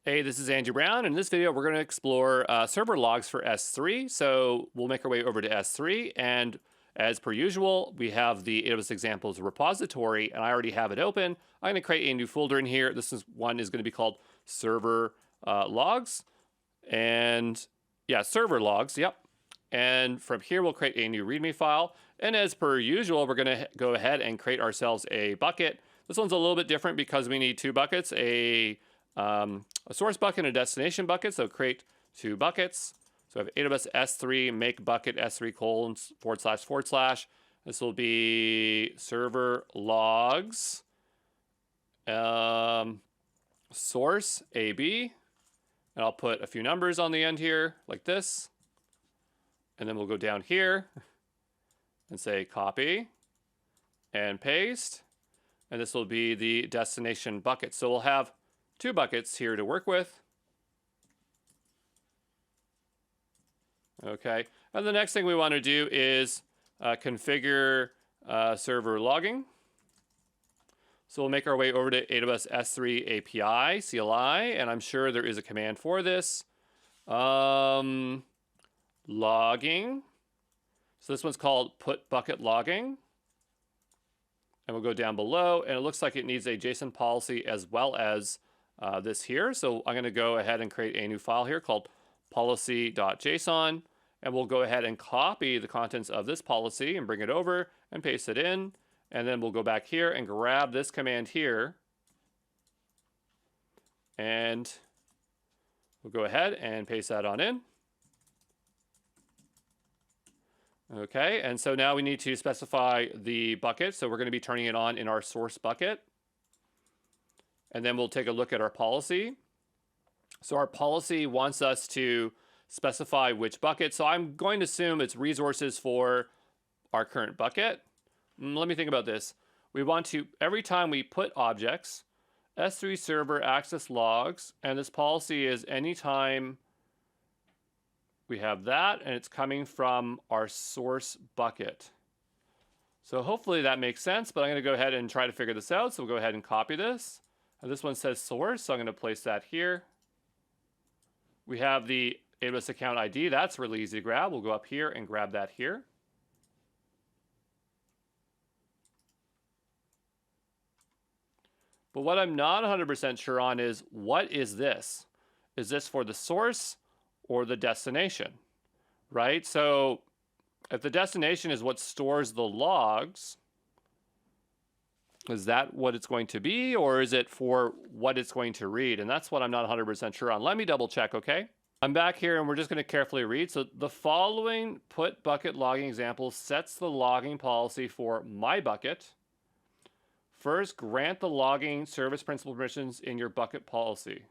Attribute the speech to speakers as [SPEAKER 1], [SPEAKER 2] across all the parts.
[SPEAKER 1] Hey, this is Andrew Brown. In this video, we're going to explore server logs for S3. So we'll make our way over to S3. And as per usual, we have the AWS examples repository, and I already have it open. I'm going to create a new folder in here. One is going to be called server logs. And yeah, server logs. Yep. And from here, we'll create a new README file. And as per usual, we're going to go ahead and create ourselves a bucket. This one's a little bit different because we need two buckets, a source bucket and a destination bucket. So create two buckets. So I have AWS S3 make bucket S3 ://. This will be server logs, source AB, and I'll put a few numbers on the end here like this. And then we'll go down here and say copy and paste. And this will be the destination bucket. So we'll have two buckets here to work with. Okay, and the next thing we want to do is configure server logging. So we'll make our way over to AWS S3 API, CLI, and I'm sure there is a command for this. Logging. So this one's called put bucket logging. And we'll go down below, and it looks like it needs a JSON policy as well as this here. So I'm going to go ahead and create a new file here called policy.json. And we'll go ahead and copy the contents of this policy and bring it over and paste it in. And then we'll go back here and grab this command here. And we'll go ahead and paste that on in. Okay, and so now we need to specify the bucket. So we're going to be turning it on in our source bucket. And then we'll take a look at our policy. So our policy wants us to specify which bucket. So I'm going to assume it's resources for our current bucket. Let me think about this. We want to, every time we put objects, S3 server access logs, and this policy is anytime we have that, and it's coming from our source bucket. So hopefully that makes sense, but I'm going to go ahead and try to figure this out. So we'll go ahead and copy this. And this one says source, so I'm going to place that here. We have the AWS account ID. That's really easy to grab. We'll go up here and grab that here. But what I'm not 100% sure on is, what is this? Is this for the source or the destination, right? So if the destination is what stores the logs, is that what it's going to be, or is it for what it's going to read? And that's what I'm not 100% sure on. Let me double check, okay? I'm back here and we're just going to carefully read. So the following put bucket logging example sets the logging policy for my bucket. First, grant the logging service principal permissions in your bucket policy.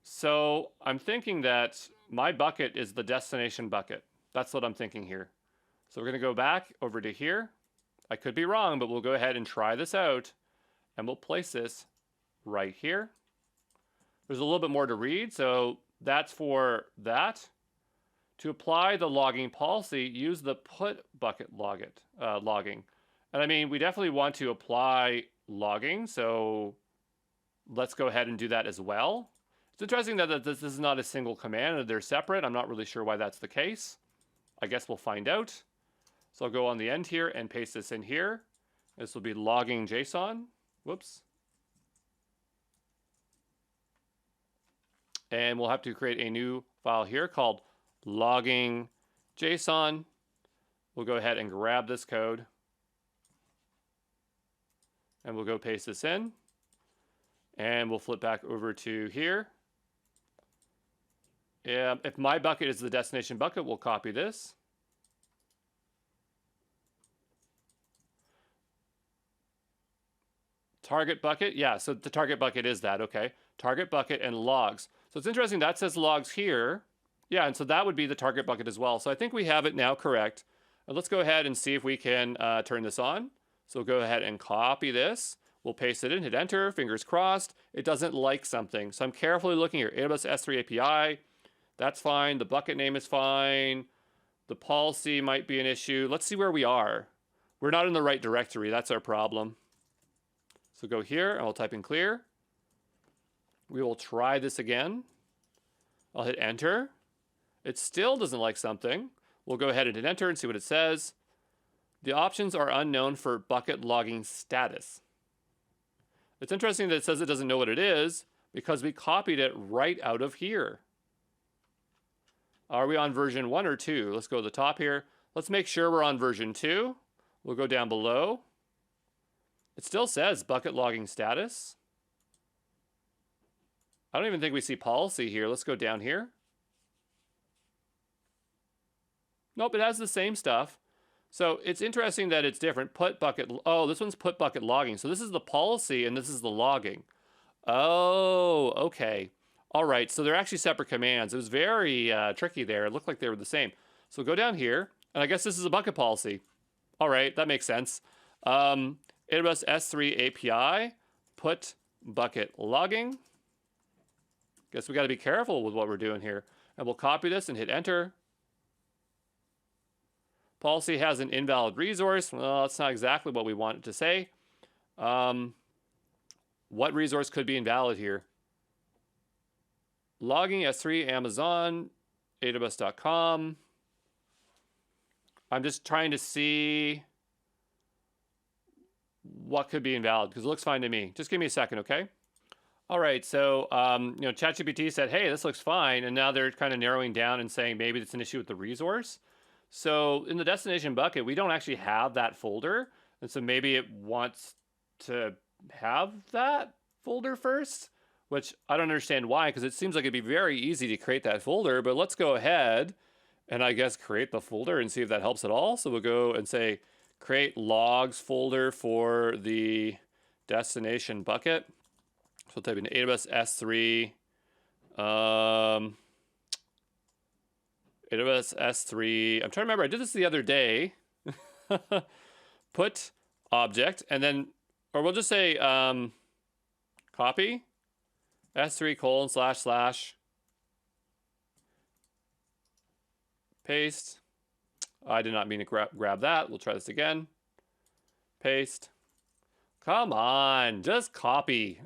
[SPEAKER 1] So I'm thinking that my bucket is the destination bucket. That's what I'm thinking here. So we're going to go back over to here. I could be wrong, but we'll go ahead and try this out. And we'll place this right here. There's a little bit more to read, so that's for that. To apply the logging policy, use the put bucket logging. And I mean, we definitely want to apply logging, so let's go ahead and do that as well. It's interesting that this is not a single command, they're separate. I'm not really sure why that's the case. I guess we'll find out. So I'll go on the end here and paste this in here. This will be logging JSON. Whoops. And we'll have to create a new file here called logging JSON. We'll go ahead and grab this code. And we'll go paste this in. And we'll flip back over to here. If my bucket is the destination bucket, we'll copy this. Target bucket, yeah, so the target bucket is that, okay. Target bucket and logs. So it's interesting, that says logs here. Yeah, and so that would be the target bucket as well. So I think we have it now correct. Let's go ahead and see if we can turn this on. So we'll go ahead and copy this. We'll paste it in, hit enter, fingers crossed. It doesn't like something. So I'm carefully looking here. AWS S3 API, that's fine. The bucket name is fine. The policy might be an issue. Let's see where we are. We're not in the right directory. That's our problem. So go here and we'll type in clear. We will try this again. I'll hit enter. It still doesn't like something. We'll go ahead and hit enter and see what it says. The options are unknown for bucket logging status. It's interesting that it says it doesn't know what it is because we copied it right out of here. Are we on version 1 or 2? Let's go to the top here. Let's make sure we're on version 2. We'll go down below. It still says bucket logging status. I don't even think we see policy here. Let's go down here. Nope, it has the same stuff. So it's interesting that it's different. Put bucket, oh, this one's put bucket logging. So this is the policy and this is the logging. Oh, okay. All right, so they're actually separate commands. It was very tricky there. It looked like they were the same. So go down here, and I guess this is a bucket policy. All right, that makes sense. AWS S3 API, put bucket logging. Guess we got to be careful with what we're doing here. And we'll copy this and hit enter. Policy has an invalid resource. Well, that's not exactly what we want it to say. What resource could be invalid here? Logging S3, Amazon, AWS.com. I'm just trying to see what could be invalid because it looks fine to me. Just give me a second, okay? All right, so ChatGPT said, hey, this looks fine, and now they're kind of narrowing down and saying maybe it's an issue with the resource. So in the destination bucket, we don't actually have that folder, and so maybe it wants to have that folder first, which I don't understand why, because it seems like it'd be very easy to create that folder, but let's go ahead and I guess create the folder and see if that helps at all. So we'll go and say, create logs folder for the destination bucket. So we'll type in AWS S3, AWS S3. I'm trying to remember, I did this the other day. Put object, and then, or we'll just say copy S3:/ paste. I did not mean to grab that. We'll try this again. Paste. Come on, just copy.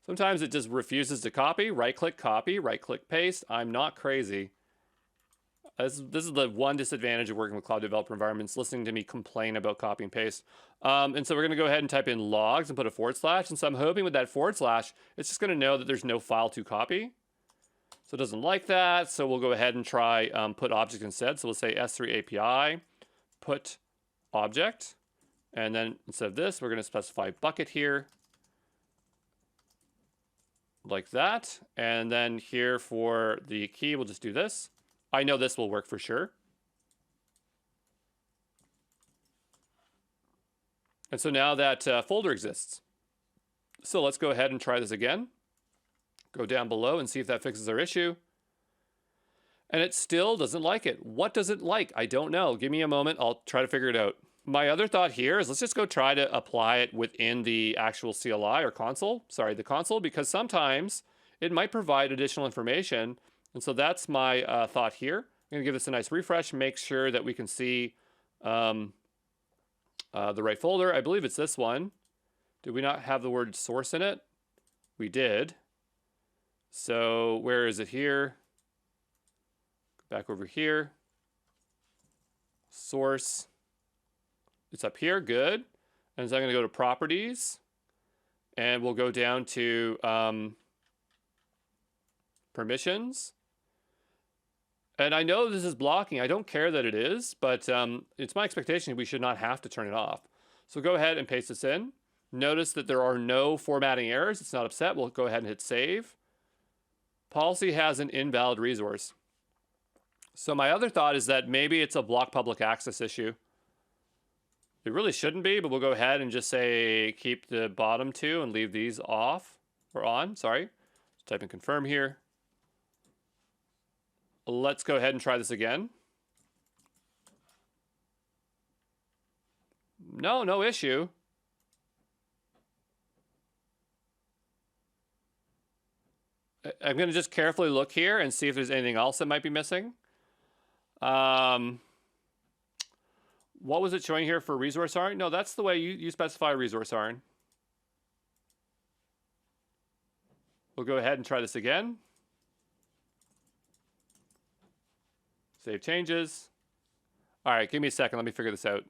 [SPEAKER 1] Sometimes it just refuses to copy. Right-click copy, right-click paste. I'm not crazy. This is the one disadvantage of working with cloud developer environments, listening to me complain about copy and paste. And so we're going to go ahead and type in logs and put a /. And so I'm hoping with that /, it's just going to know that there's no file to copy. So it doesn't like that. So we'll go ahead and try put object instead. So we'll say S3 API, put object. And then instead of this, we're going to specify bucket here. Like that. And then here for the key, we'll just do this. I know this will work for sure. And so now that folder exists. So let's go ahead and try this again. Go down below and see if that fixes our issue. And it still doesn't like it. What does it like? I don't know. Give me a moment. I'll try to figure it out. My other thought here is let's just go try to apply it within the actual CLI or console. Sorry, the console, because sometimes it might provide additional information. And so that's my thought here. I'm going to give this a nice refresh, make sure that we can see the right folder. I believe it's this one. Did we not have the word source in it? We did. So where is it here? Back over here. Source. It's up here. Good. And so I'm going to go to properties. And we'll go down to permissions. And I know this is blocking. I don't care that it is, but it's my expectation we should not have to turn it off. So go ahead and paste this in. Notice that there are no formatting errors. It's not upset. We'll go ahead and hit save. Policy has an invalid resource. So my other thought is that maybe it's a block public access issue. It really shouldn't be, but we'll go ahead and just say keep the bottom two and leave these off or on. Sorry. Let's type in confirm here. Let's go ahead and try this again. No issue. I'm going to just carefully look here and see if there's anything else that might be missing. What was it showing here for resource ARN? No, that's the way you specify resource ARN. We'll go ahead and try this again. Save changes. All right, give me a second. Let me figure this out.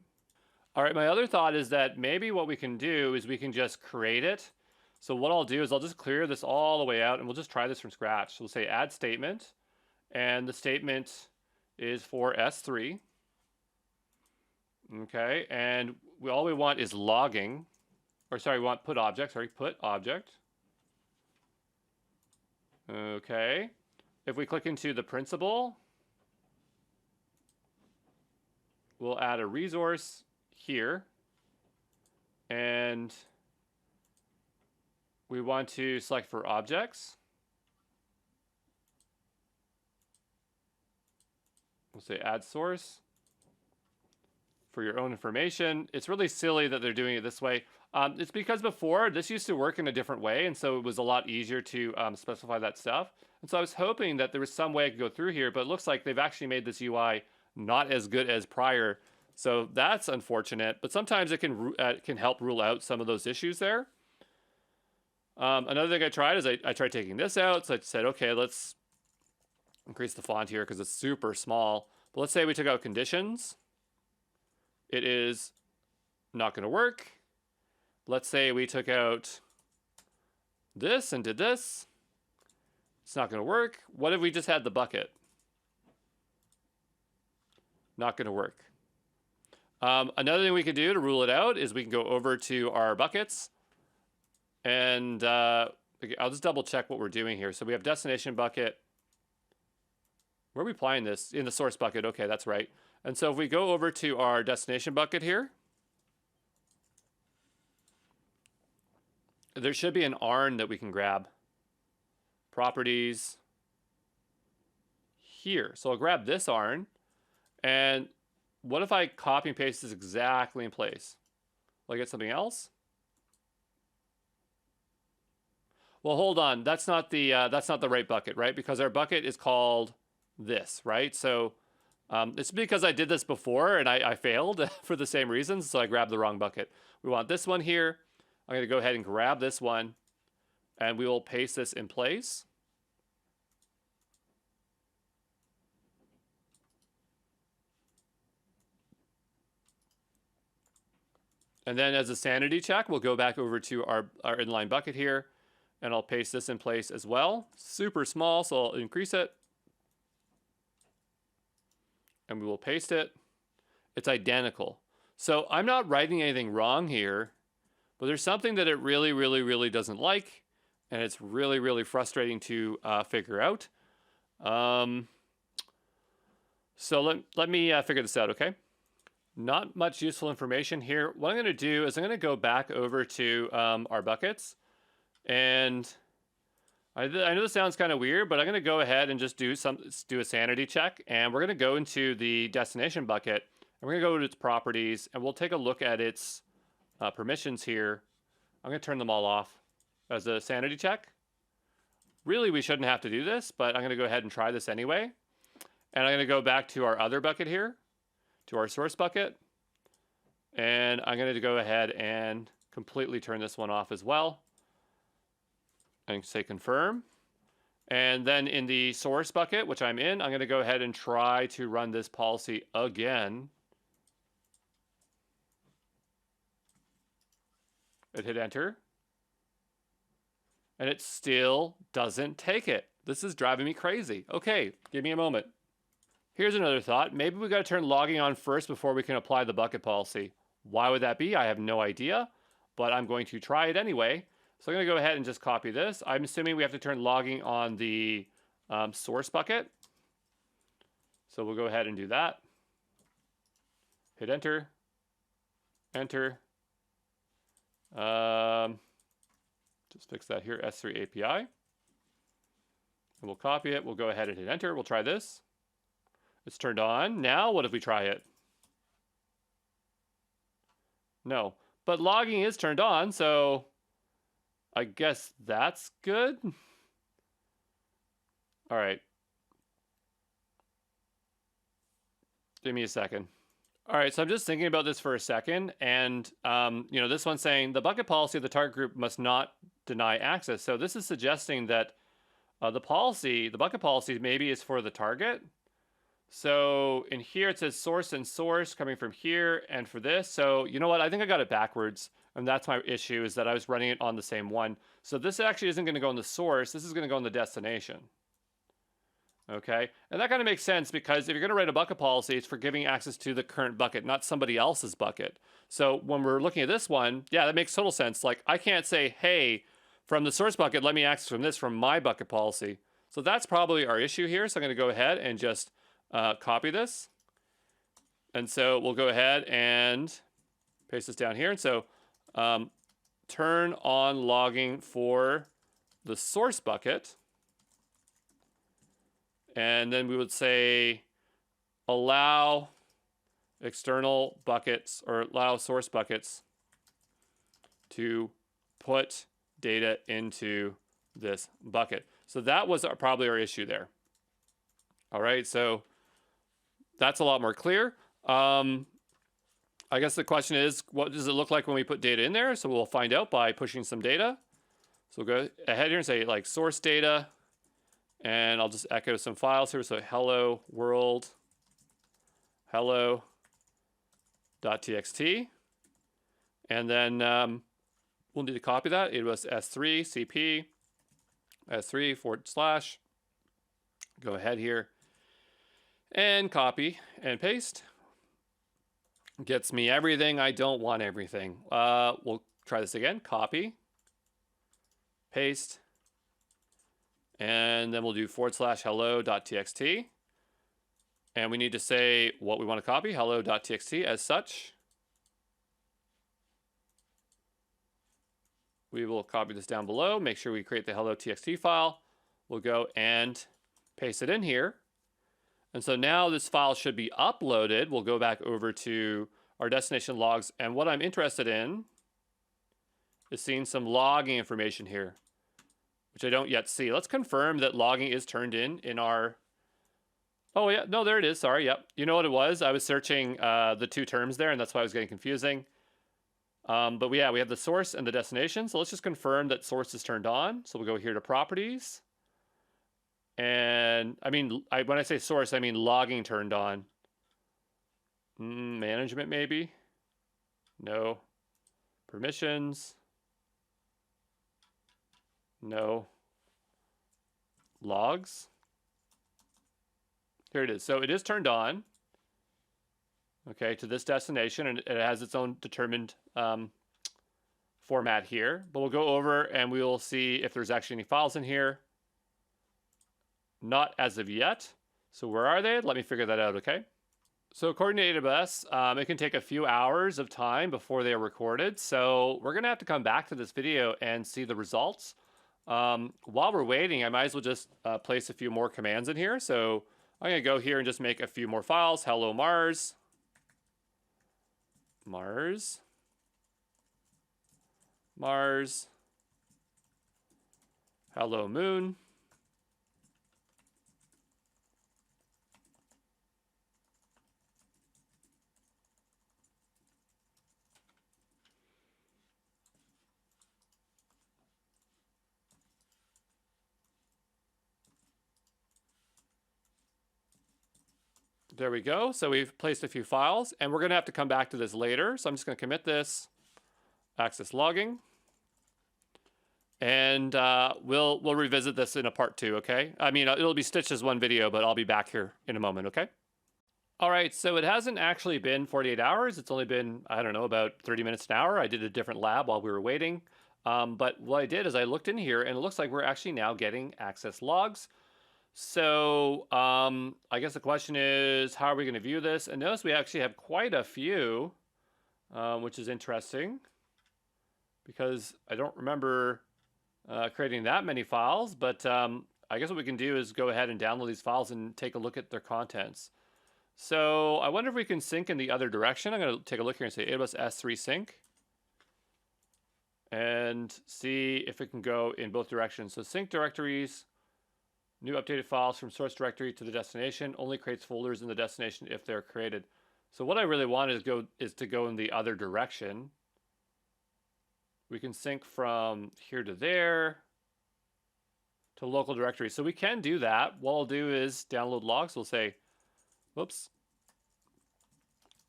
[SPEAKER 1] All right, my other thought is that maybe what we can do is we can just create it. So what I'll do is I'll just clear this all the way out and we'll just try this from scratch. So we'll say add statement, and the statement is for S3. Okay, and all we want is logging, or sorry, we want put object, put object. Okay, if we click into the principal, we'll add a resource here, and we want to select for objects. We'll say add source. For your own information, it's really silly that they're doing it this way. It's because before this used to work in a different way, and so it was a lot easier to specify that stuff. And so I was hoping that there was some way I could go through here, but it looks like they've actually made this UI not as good as prior. So that's unfortunate, but sometimes it can help rule out some of those issues there. Another thing I tried is I tried taking this out. So I said, okay, let's increase the font here because it's super small. But let's say we took out conditions. It is not going to work. Let's say we took out this and did this. It's not going to work. What if we just had the bucket? Not going to work. Another thing we could do to rule it out is we can go over to our buckets. And I'll just double check what we're doing here. So we have destination bucket. Where are we applying this? In the source bucket. Okay, that's right. And so if we go over to our destination bucket here, there should be an ARN that we can grab. Properties here. So I'll grab this ARN. And what if I copy and paste this exactly in place? Will I get something else? Well, hold on. That's not the right bucket, right? Because our bucket is called this, right? So it's because I did this before and I failed for the same reasons, so I grabbed the wrong bucket. We want this one here. I'm going to go ahead and grab this one, and we will paste this in place. And then as a sanity check, we'll go back over to our inline bucket here, and I'll paste this in place as well. Super small, so I'll increase it. And we will paste it. It's identical. So I'm not writing anything wrong here, but there's something that it really, really, really doesn't like, and it's really, really frustrating to figure out. So let me figure this out, okay? Not much useful information here. What I'm going to do is I'm going to go back over to our buckets, and I know this sounds kind of weird, but I'm going to go ahead and just do a sanity check, and we're going to go into the destination bucket, and we're going to go to its properties, and we'll take a look at its permissions here. I'm going to turn them all off as a sanity check. Really, we shouldn't have to do this, but I'm going to go ahead and try this anyway. And I'm going to go back to our other bucket here, to our source bucket, and I'm going to go ahead and completely turn this one off as well. And say confirm. And then in the source bucket, which I'm in, I'm going to go ahead and try to run this policy again. And hit enter. And it still doesn't take it. This is driving me crazy. Okay, give me a moment. Here's another thought. Maybe we got to turn logging on first before we can apply the bucket policy. Why would that be? I have no idea, but I'm going to try it anyway. So I'm going to go ahead and just copy this. I'm assuming we have to turn logging on the source bucket. So we'll go ahead and do that. Hit enter. Enter. Just fix that here, S3 API. And we'll copy it. We'll go ahead and hit enter. We'll try this. It's turned on. Now what if we try it? No. But logging is turned on, so I guess that's good. All right. Give me a second. All right, so I'm just thinking about this for a second, and this one's saying the bucket policy of the target group must not deny access. So this is suggesting that the bucket policy maybe is for the target. So in here it says source and source coming from here, and for this, so you know what? I think I got it backwards, and that's my issue, is that I was running it on the same one. So this actually isn't going to go in the source. This is going to go in the destination. Okay, and that kind of makes sense because if you're going to write a bucket policy, it's for giving access to the current bucket, not somebody else's bucket. So when we're looking at this one, yeah, that makes total sense. Like I can't say, hey, from the source bucket, let me access from my bucket policy. So that's probably our issue here. So I'm going to go ahead and just copy this. And so we'll go ahead and paste this down here. And so turn on logging for the source bucket. And then we would say allow external buckets or allow source buckets to put data into this bucket. So that was probably our issue there. All right, so that's a lot more clear. I guess the question is, what does it look like when we put data in there? So we'll find out by pushing some data. So we'll go ahead here and say like source data. And I'll just echo some files here. So hello world, hello.txt. And then we'll need to copy that. It was S3 CP, S3 / go ahead here and copy and paste. Gets me everything. I don't want everything. We'll try this again. Copy, paste. And then we'll do / hello.txt. And we need to say what we want to copy, hello.txt as such. We will copy this down below, make sure we create the hello.txt file. We'll go and paste it in here. And so now this file should be uploaded. We'll go back over to our destination logs. And what I'm interested in is seeing some logging information here, which I don't yet see. Let's confirm that logging is turned in our... Oh, yeah. No, there it is. Sorry. Yep. You know what it was? I was searching the two terms there, and that's why I was getting confusing. But yeah, we have the source and the destination. So let's just confirm that source is turned on. So we'll go here to properties. And I mean, when I say source, I mean logging turned on. Management, maybe? No. Permissions. No. Logs. Here it is. So it is turned on. Okay, to this destination, and it has its own determined format here. But we'll go over and we will see if there's actually any files in here. Not as of yet. So where are they? Let me figure that out, okay? So according to AWS, it can take a few hours of time before they are recorded. So we're going to have to come back to this video and see the results. While we're waiting, I might as well just place a few more commands in here. So I'm going to go here and just make a few more files. Hello Mars. Mars. Mars. Hello Moon. There we go. So we've placed a few files, and we're going to have to come back to this later. So I'm just going to commit this, access logging, and we'll revisit this in a part 2, okay? I mean, it'll be stitched as one video, but I'll be back here in a moment, okay? All right, so it hasn't actually been 48 hours. It's only been, I don't know, about 30 minutes, an hour. I did a different lab while we were waiting. But what I did is I looked in here, and it looks like we're actually now getting access logs. So I guess the question is, how are we going to view this? And notice we actually have quite a few, which is interesting because I don't remember creating that many files. But I guess what we can do is go ahead and download these files and take a look at their contents. So I wonder if we can sync in the other direction. I'm going to take a look here and say AWS S3 sync and see if it can go in both directions. So sync directories. New updated files from source directory to the destination only creates folders in the destination if they're created. So what I really want is to go in the other direction. We can sync from here to there to local directory. So we can do that. What I'll do is download logs. We'll say, whoops,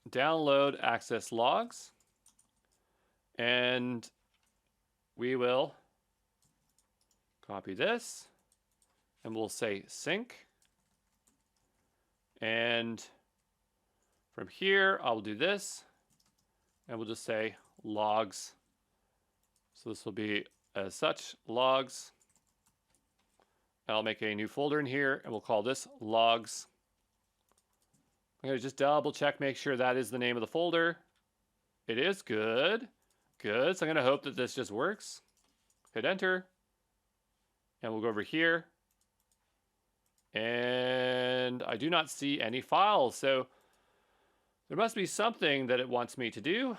[SPEAKER 1] download access logs. And we will copy this and we'll say sync. And from here, I'll do this and we'll just say logs. So this will be as such logs. I'll make a new folder in here and we'll call this logs. I'm going to just double check, make sure that is the name of the folder. It is. Good. Good. So I'm going to hope that this just works. Hit enter. And we'll go over here. And I do not see any files. So there must be something that it wants me to do.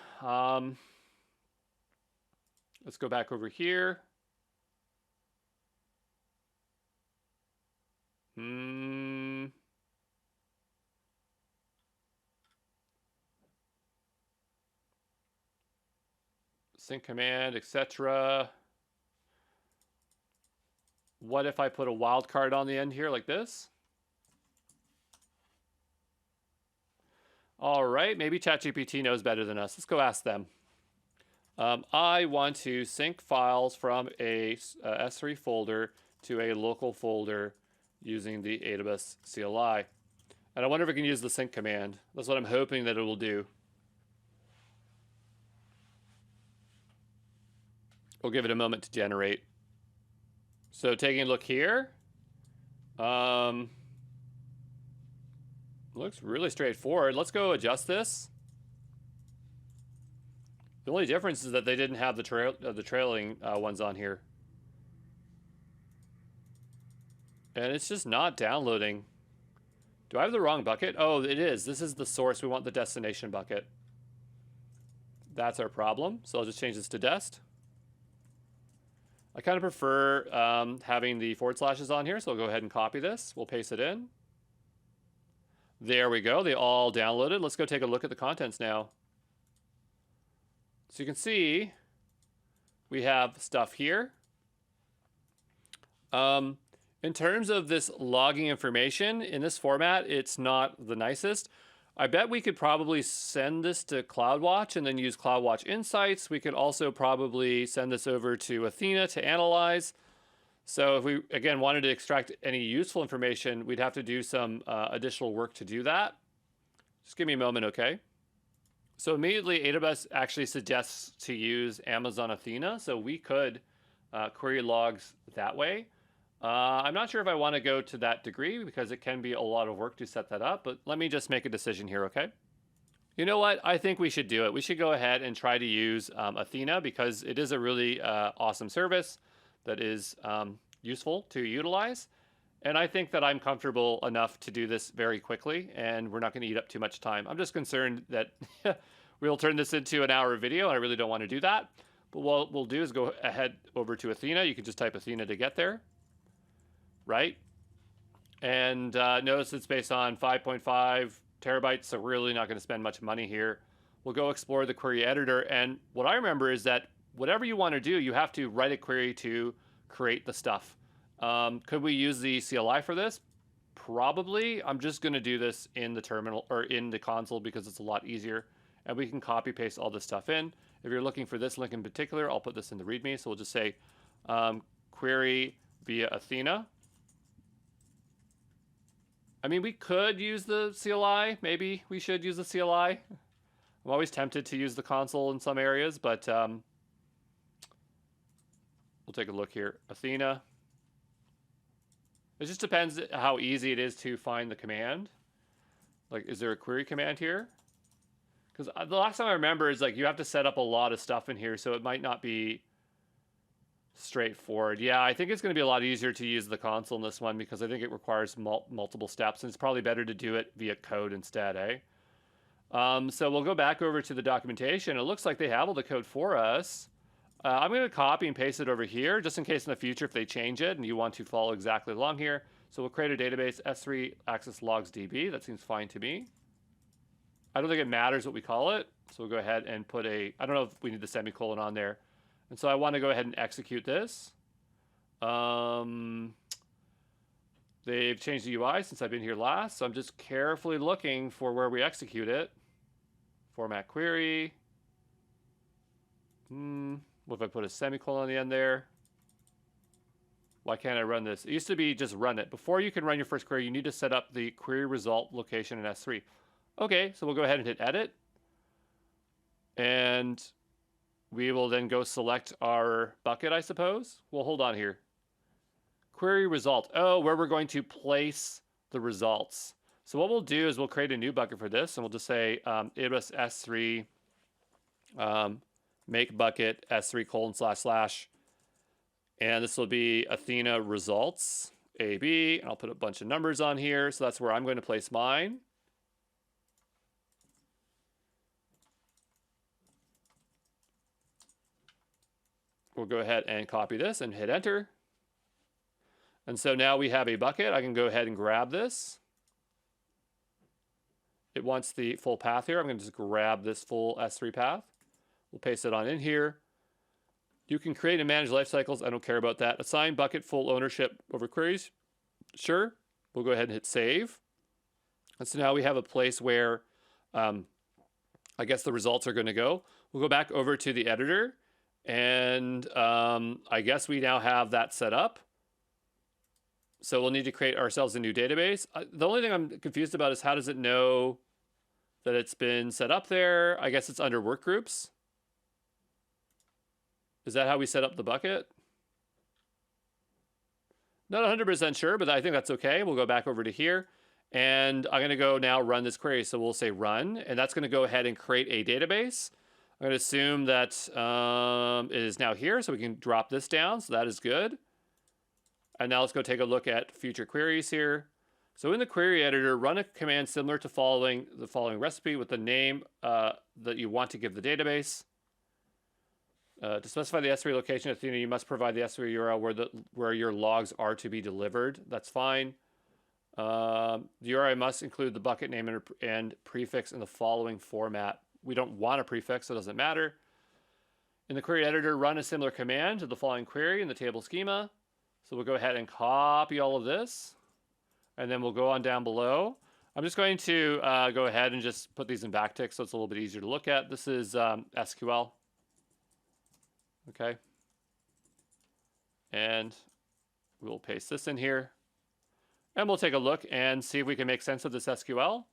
[SPEAKER 1] Let's go back over here. Sync command, etc. What if I put a wildcard on the end here like this? All right, maybe ChatGPT knows better than us. Let's go ask them. I want to sync files from a S3 folder to a local folder using the AWS CLI. And I wonder if I can use the sync command. That's what I'm hoping that it will do. We'll give it a moment to generate. So taking a look here, looks really straightforward. Let's go adjust this. The only difference is that they didn't have the trailing ones on here. And it's just not downloading. Do I have the wrong bucket? Oh, it is. This is the source. We want the destination bucket. That's our problem. So I'll just change this to dest. I kind of prefer having the forward slashes on here, so I'll go ahead and copy this. We'll paste it in. There we go. They all downloaded. Let's go take a look at the contents now. So you can see we have stuff here. In terms of this logging information, in this format, it's not the nicest. I bet we could probably send this to CloudWatch and then use CloudWatch Insights. We could also probably send this over to Athena to analyze. So if we, again, wanted to extract any useful information, we'd have to do some additional work to do that. Just give me a moment, okay? So immediately, AWS actually suggests to use Amazon Athena. So we could query logs that way. I'm not sure if I want to go to that degree because it can be a lot of work to set that up, but let me just make a decision here, okay? You know what? I think we should do it. We should go ahead and try to use Athena because it is a really awesome service that is useful to utilize. And I think that I'm comfortable enough to do this very quickly and we're not going to eat up too much time. I'm just concerned that we'll turn this into an hour video and I really don't want to do that. But what we'll do is go ahead over to Athena. You can just type Athena to get there. Right? And notice it's based on 5.5 terabytes, so we're really not going to spend much money here. We'll go explore the query editor, and what I remember is that whatever you want to do, you have to write a query to create the stuff. Could we use the CLI for this? Probably. I'm just going to do this in the terminal, or in the console, because it's a lot easier, and we can copy paste all this stuff in. If you're looking for this link in particular, I'll put this in the README, so we'll just say query via Athena. I mean, we could use the CLI. Maybe we should use the CLI. I'm always tempted to use the console in some areas, but we'll take a look here. Athena. It just depends how easy it is to find the command. Like, is there a query command here? Because the last time I remember is like you have to set up a lot of stuff in here, so it might not be straightforward. Yeah, I think it's going to be a lot easier to use the console in this one because I think it requires multiple steps, and it's probably better to do it via code instead, eh? So we'll go back over to the documentation. It looks like they have all the code for us. I'm going to copy and paste it over here just in case in the future if they change it and you want to follow exactly along here. So we'll create a database S3 access logs DB. That seems fine to me. I don't think it matters what we call it. So we'll go ahead and put a, I don't know if we need the semicolon on there. And so I want to go ahead and execute this. They've changed the UI since I've been here last. So I'm just carefully looking for where we execute it. Format query. What if I put a semicolon on the end there? Why can't I run this? It used to be just run it. Before you can run your first query, you need to set up the query result location in S3. Okay, so we'll go ahead and hit edit. And we will then go select our bucket, I suppose. Well, hold on here. Query result. Oh, where we're going to place the results. So what we'll do is we'll create a new bucket for this, and we'll just say AWS S3 make bucket S3:// and this will be Athena results AB, and I'll put a bunch of numbers on here. So that's where I'm going to place mine. We'll go ahead and copy this and hit enter. And so now we have a bucket. I can go ahead and grab this. It wants the full path here. I'm going to just grab this full S3 path. We'll paste it on in here. You can create and manage life cycles. I don't care about that. Assign bucket full ownership over queries. Sure. We'll go ahead and hit save. And so now we have a place where I guess the results are going to go. We'll go back over to the editor. And I guess we now have that set up. So we'll need to create ourselves a new database. The only thing I'm confused about is how does it know that it's been set up there? I guess it's under work groups. Is that how we set up the bucket? Not 100% sure, but I think that's okay. We'll go back over to here. And I'm going to go now run this query. So we'll say run. And that's going to go ahead and create a database. I'm going to assume that it is now here. So we can drop this down. So that is good. And now let's go take a look at future queries here. So in the query editor, run a command similar to the following recipe with the name that you want to give the database. To specify the S3 location of Athena, you must provide the S3 URL where your logs are to be delivered. That's fine. The URI must include the bucket name and prefix in the following format. We don't want a prefix, so it doesn't matter. In the query editor, run a similar command to the following query in the table schema. So we'll go ahead and copy all of this. And then we'll go on down below. I'm just going to go ahead and just put these in backtick so it's a little bit easier to look at. This is SQL. Okay. And we'll paste this in here. And we'll take a look and see if we can make sense of this SQL.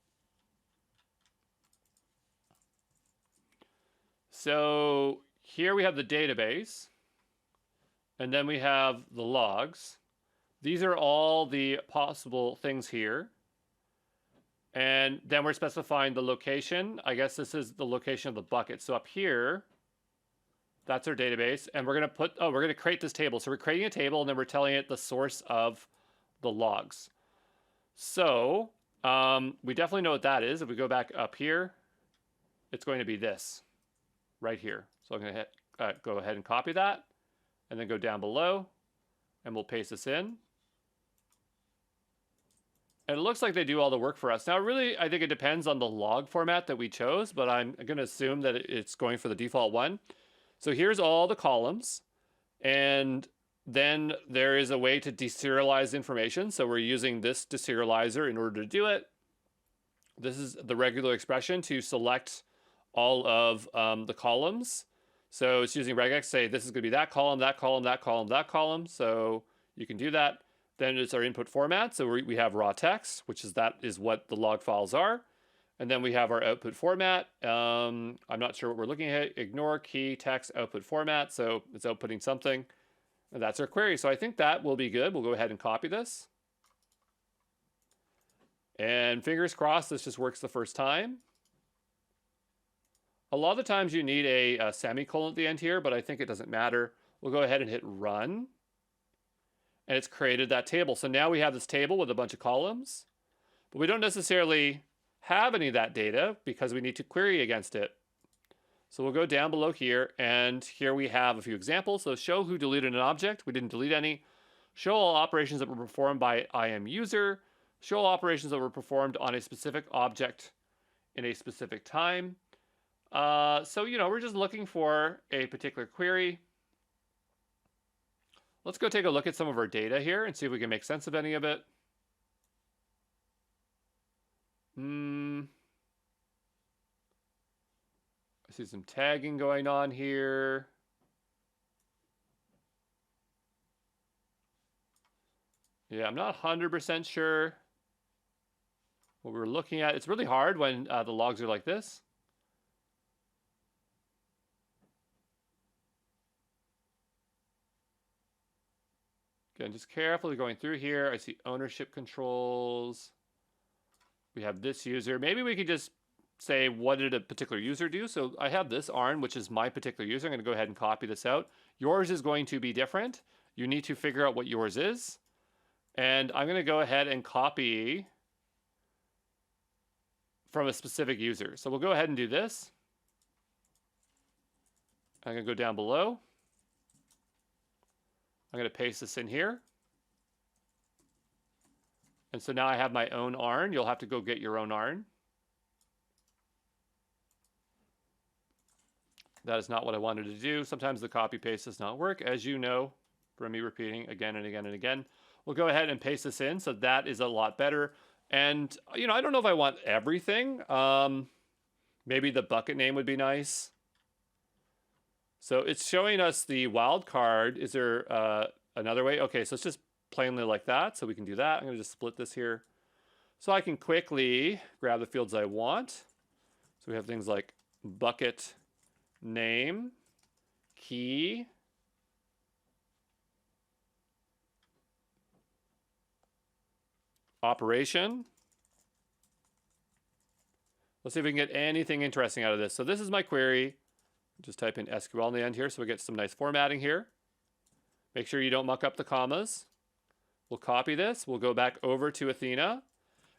[SPEAKER 1] So here we have the database. And then we have the logs. These are all the possible things here. And then we're specifying the location. I guess this is the location of the bucket. So up here, that's our database. And we're going to create this table. So we're creating a table and then we're telling it the source of the logs. So we definitely know what that is. If we go back up here, it's going to be this right here. So I'm going to go ahead and copy that and then go down below and we'll paste this in. And it looks like they do all the work for us. Now, really, I think it depends on the log format that we chose, but I'm going to assume that it's going for the default one. So here's all the columns. And then there is a way to deserialize information. So we're using this deserializer in order to do it. This is the regular expression to select all of the columns. So it's using regex, say this is going to be that column, that column, that column, that column. So you can do that. Then it's our input format. So we have raw text, which is what the log files are. And then we have our output format. I'm not sure what we're looking at. Ignore key text output format. So it's outputting something. And that's our query. So I think that will be good. We'll go ahead and copy this. And fingers crossed, this just works the first time. A lot of the times you need a semicolon at the end here, but I think it doesn't matter. We'll go ahead and hit run. And it's created that table. So now we have this table with a bunch of columns, but we don't necessarily have any of that data because we need to query against it. So we'll go down below here, and here we have a few examples. So show who deleted an object. We didn't delete any. Show all operations that were performed by IM user. Show all operations that were performed on a specific object in a specific time. So, we're just looking for a particular query. Let's go take a look at some of our data here and see if we can make sense of any of it. I see some tagging going on here. Yeah, I'm not 100% sure what we're looking at. It's really hard when the logs are like this. Again, just carefully going through here. I see ownership controls. We have this user. Maybe we could just say, what did a particular user do? So I have this ARN, which is my particular user. I'm going to go ahead and copy this out. Yours is going to be different. You need to figure out what yours is. And I'm going to go ahead and copy from a specific user. So we'll go ahead and do this. I'm going to go down below. I'm going to paste this in here. And so now I have my own ARN. You'll have to go get your own ARN. That is not what I wanted to do. Sometimes the copy paste does not work, as you know, from me repeating again and again and again. We'll go ahead and paste this in. So that is a lot better. And, I don't know if I want everything. Maybe the bucket name would be nice. So it's showing us the wildcard. Is there another way? Okay, so it's just plainly like that. So we can do that. I'm going to just split this here. So I can quickly grab the fields I want. So we have things like bucket name, key, operation. Let's see if we can get anything interesting out of this. So this is my query. Just type in SQL in the end here so we get some nice formatting here. Make sure you don't muck up the commas. We'll copy this. We'll go back over to Athena.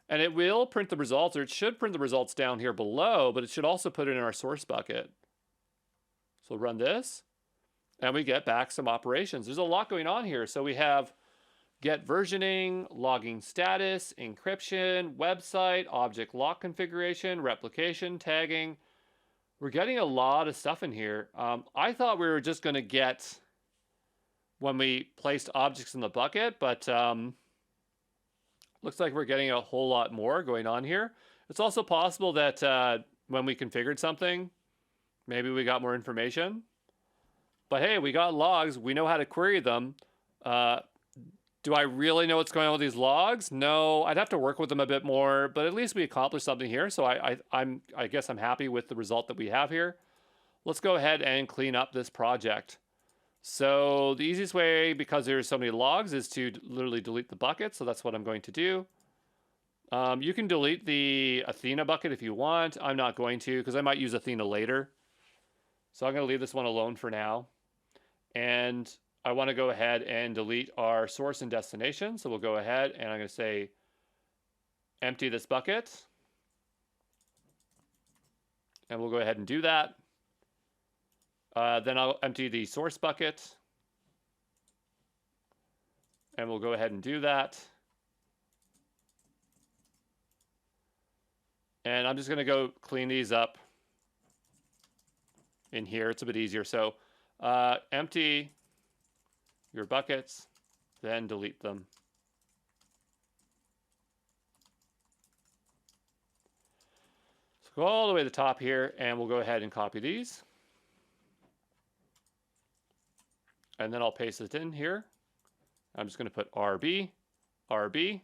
[SPEAKER 1] And it will print the results, or it should print the results down here below, but it should also put it in our source bucket. So we'll run this, and we get back some operations. There's a lot going on here. So we have get versioning, logging status, encryption, website, object lock configuration, replication, tagging. We're getting a lot of stuff in here. I thought we were just going to get when we placed objects in the bucket, but looks like we're getting a whole lot more going on here. It's also possible that when we configured something, maybe we got more information. But hey, we got logs. We know how to query them. Do I really know what's going on with these logs? No, I'd have to work with them a bit more, but at least we accomplished something here. So I guess I'm happy with the result that we have here. Let's go ahead and clean up this project. So the easiest way, because there's so many logs, is to literally delete the bucket. So that's what I'm going to do. You can delete the Athena bucket if you want. I'm not going to, because I might use Athena later. So I'm going to leave this one alone for now. And I want to go ahead and delete our source and destination. So we'll go ahead and I'm going to say empty this bucket. And we'll go ahead and do that. Then I'll empty the source bucket. And we'll go ahead and do that. And I'm just going to go clean these up in here. It's a bit easier. So empty your buckets, then delete them. So go all the way to the top here, and we'll go ahead and copy these. And then I'll paste it in here. I'm just going to put RB, RB.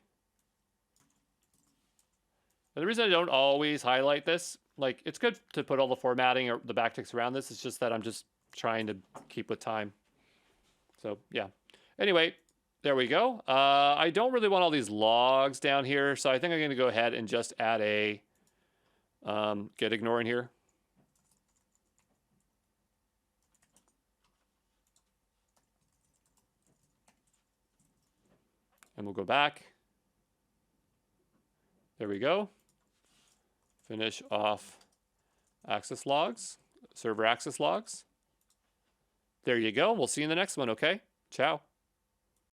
[SPEAKER 1] And the reason I don't always highlight this, like, it's good to put all the formatting or the backticks around this. It's just that I'm just trying to keep with time. So, yeah. Anyway, there we go. I don't really want all these logs down here, so I think I'm going to go ahead and just add a get ignore in here. And we'll go back. There we go. Finish off access logs, server access logs. There you go. We'll see you in the next one, okay? Ciao.